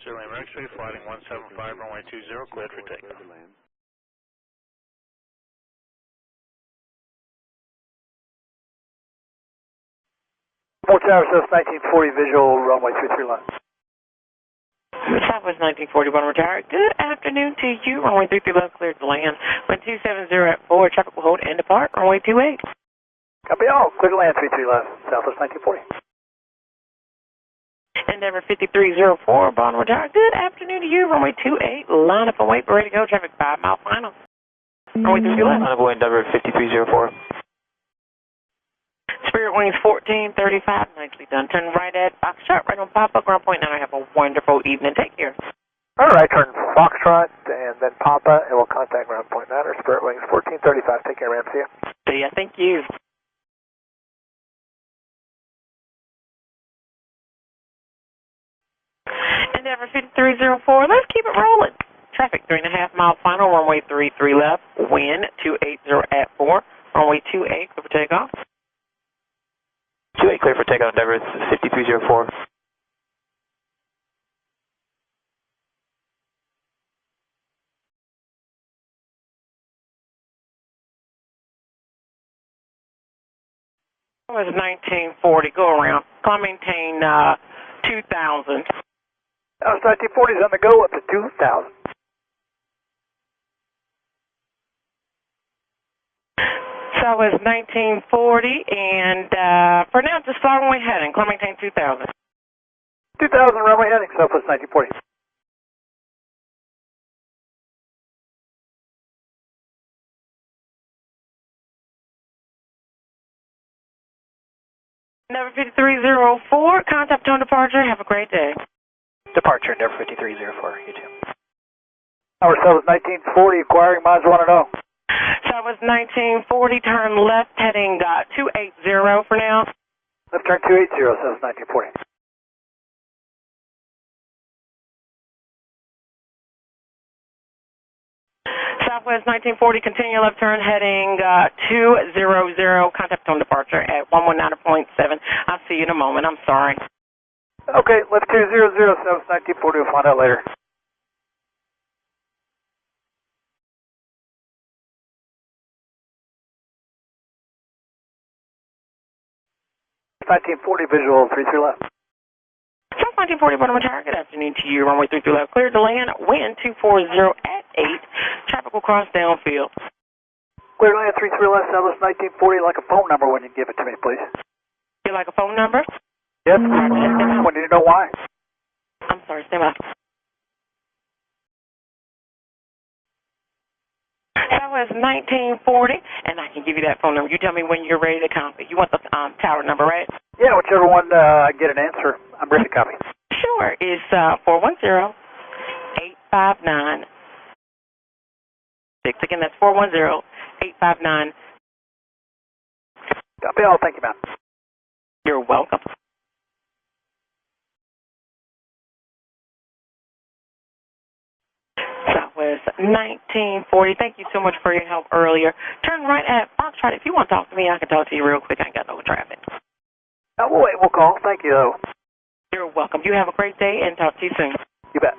Lima X-ray, flighting 175, runway 20, cleared for takeoff. More Tower, Southwest 1940, visual, runway 33 line. Southwest 1941, retire. Good afternoon to you. Runway 33 left, cleared to land. Wind 270 at 4, traffic will hold and depart. Runway 28. Copy all, clear to land 33 left, Southwest 1940. Endeavor 5304, Bond retire. Good afternoon to you. Runway 28, line up and wait, ready to go. Traffic 5 mile final. Runway 33 left. Line up and wait, Endeavor 5304. Spirit Wings 1435, nicely done. Turn right at Foxtrot, right on Papa, ground point 9. Have a wonderful evening. Take care. All right, turn Foxtrot and then Papa, and we'll contact ground point 9 or Spirit Wings 1435. Take care, ma'am. See ya. See ya. Thank you. Endeavor 5304, let's keep it rolling. Traffic 3.5 mile final, runway 33 left, wind 280 at 4, runway 28, clear for takeoff. 28 clear for takeoff, Endeavor 5304. It was 1940, go around. Climb maintain 2000. That was 1940s on the go up to 2000. So it was 1940, and for now, just fly runway heading. Climb maintain 2000. 2000 runway heading, Southwest 1940. Endeavor 5304, contact tone departure. Have a great day. Departure, Endeavor 5304. You too. Our Southwest 1940, acquiring miles 1 and 0. Southwest 1940, turn left, heading 280 for now. Left turn 280, Southwest 1940. Southwest 1940, continue left turn, heading 200, contact tone departure at 119.7. I'll see you in a moment. I'm sorry. Okay, left 200, Southwest 1940. We'll find out later. 1940, visual 33 left. South 1940, bottom retire. Good afternoon to you. Runway 33 left, cleared to land. Wind 240 at 8. Traffic will cross downfield. Clear to land 33 left, Southwest 1940. Like a phone number when you give it to me, please. You like a phone number? Yes. We need to know why. I'm sorry, stand by. Southwest 1940, and I can give you that phone number. You tell me when you're ready to copy. You want the tower number, right? Yeah, whichever one I get an answer, I'm ready to copy. Sure. It's 410-859-6. Again, that's 410-859. Copy all. Thank you, ma'am. You're welcome. Southwest 1940. Thank you so much for your help earlier. Turn right at Foxtrot. If you want to talk to me, I can talk to you real quick. I ain't got no traffic. We'll wait. We'll call. Thank you, though. You're welcome. You have a great day and talk to you soon. You bet.